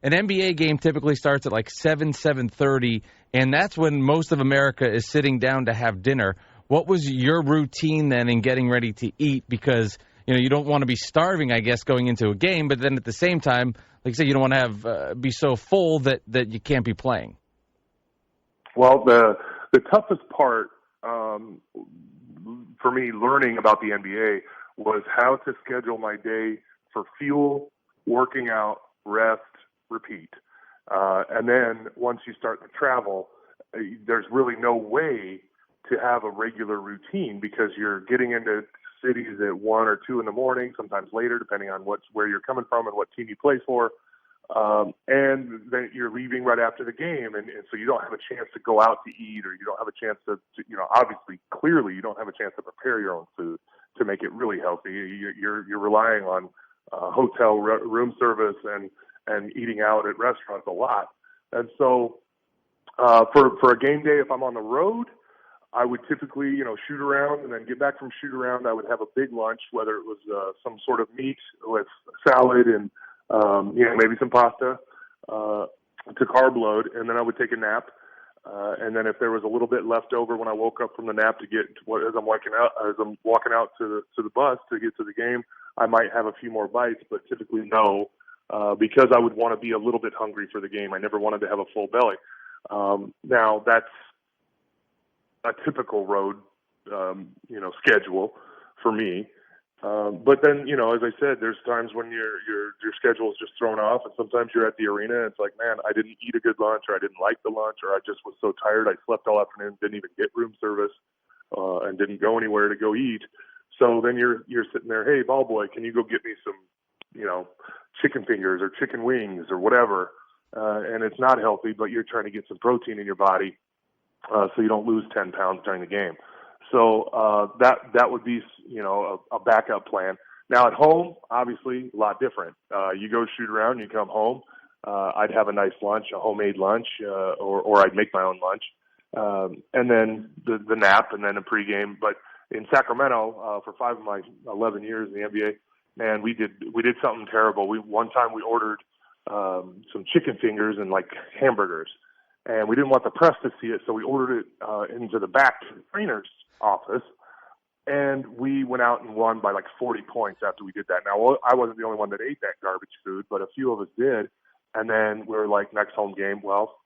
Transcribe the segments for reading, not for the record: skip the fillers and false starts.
An NBA game typically starts at like 7:30, and that's when most of America is sitting down to have dinner. What was your routine then in getting ready to eat? Because, you don't want to be starving, I guess, going into a game, but then at the same time, like I said, you don't want to have be so full that you can't be playing. Well, the toughest part for me learning about the NBA was how to schedule my day for fuel, working out, rest, repeat. And then once you start to travel, there's really no way to have a regular routine because you're getting into cities at 1 or 2 in the morning, sometimes later, depending on where you're coming from and what team you play for. And then you're leaving right after the game. And so you don't have a chance to go out to eat, or you don't have a chance to obviously, clearly, you don't have a chance to prepare your own food to make it really healthy. You're relying on hotel room service and eating out at restaurants a lot. And so for a game day, if I'm on the road, I would typically, shoot around and then get back from shoot around. I would have a big lunch, whether it was some sort of meat with salad and, maybe some pasta to carb load. And then I would take a nap. And then if there was a little bit left over when I woke up from the nap to get as I'm walking out to the bus to get to the game, I might have a few more bites, but typically no, because I would want to be a little bit hungry for the game. I never wanted to have a full belly. Now that's a typical road, schedule for me. But then, as I said, there's times when your schedule is just thrown off, and sometimes you're at the arena and it's like, man, I didn't eat a good lunch, or I didn't like the lunch, or I just was so tired I slept all afternoon, didn't even get room service, and didn't go anywhere to go eat. So then you're sitting there, hey, ball boy, can you go get me some, chicken fingers or chicken wings or whatever? And it's not healthy, but you're trying to get some protein in your body so you don't lose 10 pounds during the game. So that would be, a backup plan. Now at home, obviously, a lot different. You go shoot around, you come home. I'd have a nice lunch, a homemade lunch, or I'd make my own lunch, and then the nap, and then a pregame. But in Sacramento, for 5 of my 11 years in the NBA, man, we did something terrible. One time we ordered some chicken fingers and like hamburgers, and we didn't want the press to see it, so we ordered it into the back to the trainer's office, and we went out and won by like 40 points after we did that. Now, I wasn't the only one that ate that garbage food, but a few of us did, and then we were like, next home game, well,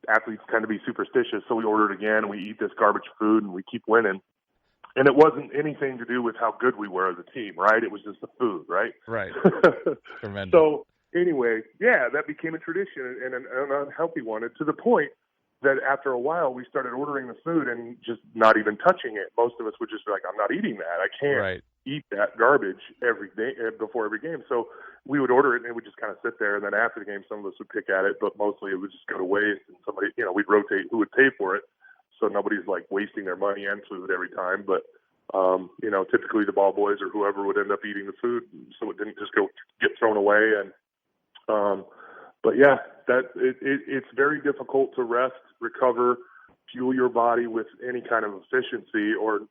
athletes tend to be superstitious, so we ordered again, and we eat this garbage food, and we keep winning. And it wasn't anything to do with how good we were as a team, right? It was just the food, right? Right. Tremendous. So anyway, yeah, that became a tradition and an unhealthy one, and to the point that after a while we started ordering the food and just not even touching it. Most of us would just be like, I'm not eating that. I can't eat that garbage every day before every game. So we would order it and it would just kind of sit there. And then after the game, some of us would pick at it, but mostly it would just go to waste. And somebody, we'd rotate who would pay for it. So nobody's like wasting their money and food every time. But, typically the ball boys or whoever would end up eating the food. So it didn't just get thrown away. And, but yeah, it's very difficult to rest, recover, fuel your body with any kind of efficiency or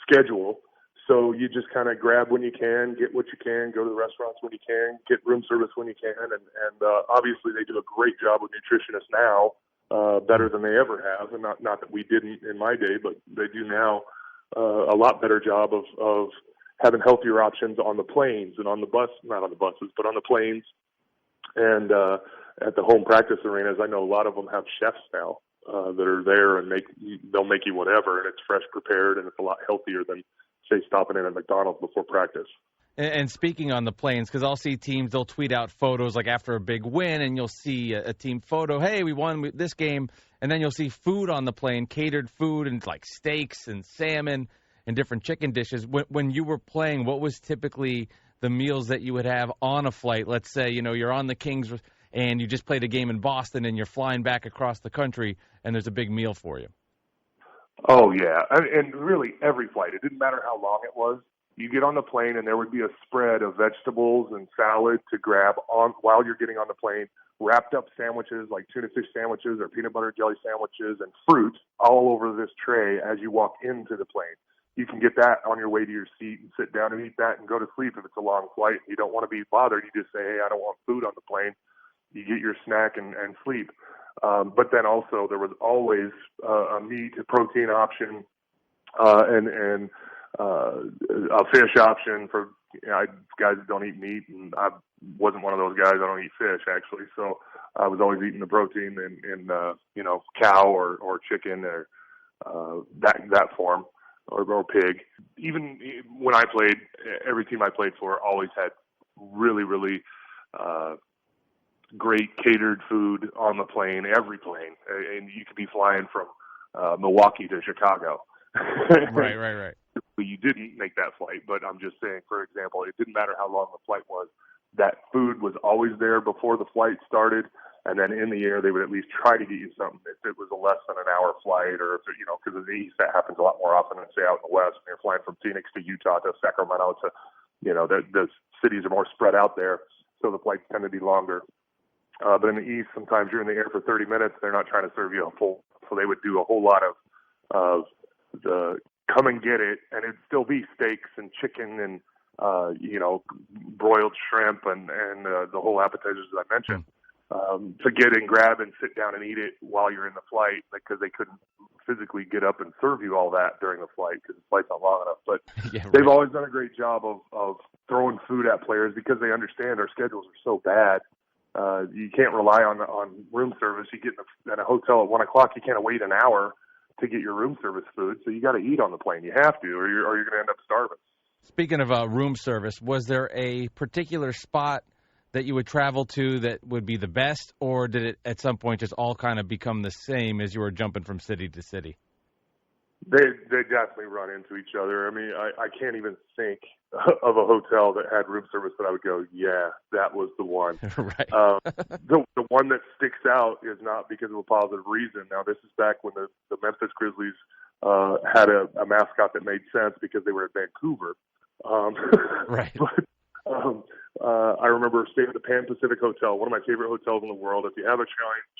schedule. So you just kind of grab when you can, get what you can, go to the restaurants when you can, get room service when you can. And obviously they do a great job with nutritionists now, better than they ever have. And not that we didn't in my day, but they do now a lot better job of having healthier options on the planes and on the bus, not on the buses, but on the planes. And at the home practice arenas, I know a lot of them have chefs now that are there and they'll make you whatever, and it's fresh prepared, and it's a lot healthier than, say, stopping in at McDonald's before practice. And speaking on the planes, because I'll see teams, they'll tweet out photos like after a big win, and you'll see a team photo, hey, we won this game, and then you'll see food on the plane, catered food, and like steaks and salmon and different chicken dishes. When you were playing, what was typically the meals that you would have on a flight? Let's say, you're on the Kings and you just played a game in Boston and you're flying back across the country and there's a big meal for you. Oh, yeah. And really every flight, it didn't matter how long it was. You get on the plane and there would be a spread of vegetables and salad to grab on while you're getting on the plane, wrapped up sandwiches like tuna fish sandwiches or peanut butter jelly sandwiches and fruit all over this tray as you walk into the plane. you can get that on your way to your seat and sit down and eat that and go to sleep if it's a long flight. You don't want to be bothered. You just say, hey, I don't want food on the plane. You get your snack and sleep. But then also there was always a meat, a protein option, and a fish option for guys that don't eat meat. And I wasn't one of those guys. I don't eat fish actually. So I was always eating the protein in cow or chicken or that form or pig. Even when I played, every team I played for always had really, really great catered food on the plane, every plane. And you could be flying from Milwaukee to Chicago. Right. You didn't make that flight, but I'm just saying, for example, it didn't matter how long the flight was. That food was always there before the flight started, and then in the air they would at least try to get you something if it was a less than an hour flight, or if because in the East that happens a lot more often than say out in the West. When you're flying from Phoenix to Utah to Sacramento to, the cities are more spread out there, so the flights tend to be longer. But in the East, sometimes you're in the air for 30 minutes. They're not trying to serve you a full, so they would do a whole lot of the come and get it, and it'd still be steaks and chicken and broiled shrimp and the whole appetizers that I mentioned, to get and grab and sit down and eat it while you're in the flight, because they couldn't physically get up and serve you all that during the flight because the flight's not long enough. But they've always done a great job of throwing food at players because they understand our schedules are so bad. You can't rely on room service. You get in a hotel at 1 o'clock, you can't wait an hour to get your room service food, so you got to eat on the plane. You have to, or you're going to end up starving. Speaking of room service, was there a particular spot that you would travel to that would be the best, or did it at some point just all kind of become the same as you were jumping from city to city? They definitely run into each other. I mean, I can't even think of a hotel that had room service that I would go, yeah, that was the one. Right. The one that sticks out is not because of a positive reason. Now, this is back when the Memphis Grizzlies had a mascot that made sense because they were at Vancouver. Right. But I remember staying at the Pan Pacific Hotel, one of my favorite hotels in the world. If you have a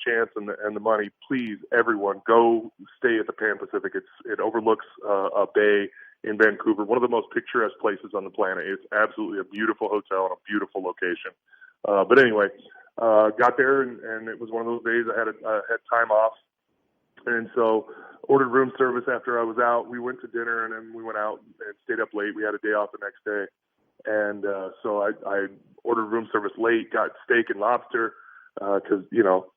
chance and the money, please, everyone, go stay at the Pan Pacific. It overlooks a bay in Vancouver, one of the most picturesque places on the planet. It's absolutely a beautiful hotel and a beautiful location. But anyway, got there and it was one of those days I had time off, and so ordered room service after I was out. We went to dinner and then we went out and stayed up late. We had a day off the next day. And so I ordered room service late, got steak and lobster because,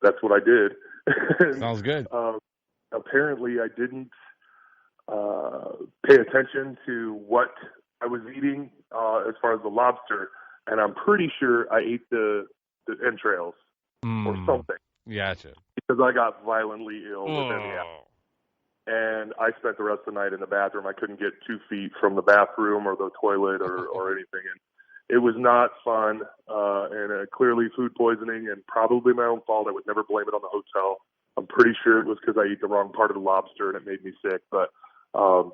that's what I did. Sounds good. Apparently I didn't pay attention to what I was eating as far as the lobster, and I'm pretty sure I ate the entrails or something. Gotcha. Because I got violently ill within the hour. And I spent the rest of the night in the bathroom. I couldn't get 2 feet from the bathroom or the toilet or anything. And it was not fun, and clearly food poisoning and probably my own fault. I would never blame it on the hotel. I'm pretty sure it was because I ate the wrong part of the lobster and it made me sick. But for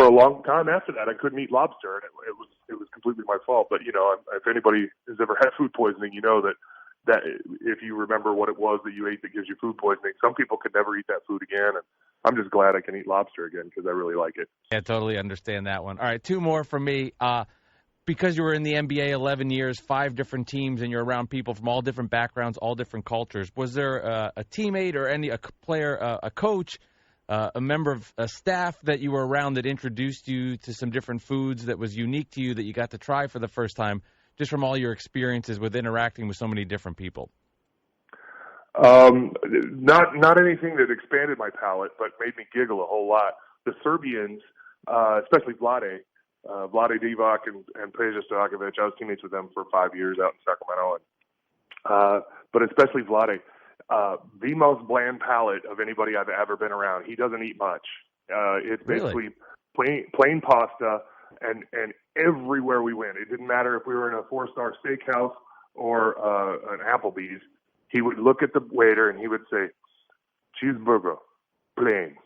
a long time after that, I couldn't eat lobster, and it was completely my fault. But, if anybody has ever had food poisoning, you know that if you remember what it was that you ate that gives you food poisoning, some people could never eat that food again. And I'm just glad I can eat lobster again because I really like it. Yeah, totally understand that one. All right, 2 more from me. Because you were in the NBA 11 years, 5 different teams, and you're around people from all different backgrounds, all different cultures, was there a teammate or a player, a coach, a member of a staff that you were around that introduced you to some different foods that was unique to you that you got to try for the first time, just from all your experiences with interacting with so many different people? Not anything that expanded my palate, but made me giggle a whole lot. The Serbians, especially Vlade Divac and Peja Stojakovic, I was teammates with them for 5 years out in Sacramento. But especially Vlade, the most bland palate of anybody I've ever been around. He doesn't eat much. It's basically plain pasta, and everywhere we went, it didn't matter if we were in a 4-star steakhouse or an Applebee's. He would look at the waiter and he would say, cheeseburger, plain.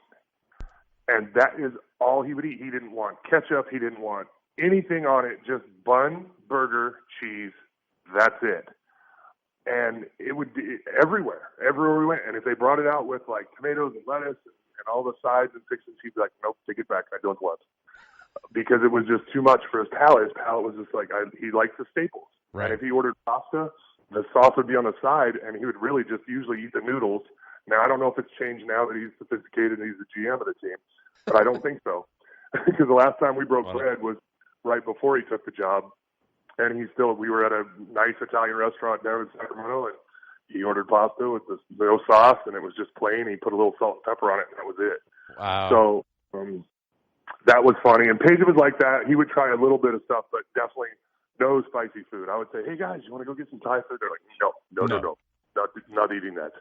And that is all he would eat. He didn't want ketchup. He didn't want anything on it, just bun, burger, cheese. That's it. And it would be everywhere we went. And if they brought it out with like tomatoes and lettuce and all the sides and fixings, he'd be like, nope, take it back. I don't want. because it was just too much for his palate. His palate was just like, he likes the staples. Right. And if he ordered pasta, the sauce would be on the side, and he would really just usually eat the noodles. Now, I don't know if it's changed now that he's sophisticated and he's the GM of the team, but I don't think so. Because the last time we broke bread was right before he took the job, and we were at a nice Italian restaurant down in Sacramento, and he ordered pasta with no sauce, and it was just plain. He put a little salt and pepper on it, and that was it. Wow. So that was funny. And Paige was like that. He would try a little bit of stuff, but definitely no spicy food. I would say, hey, guys, you want to go get some Thai food? They're like, no, not eating that.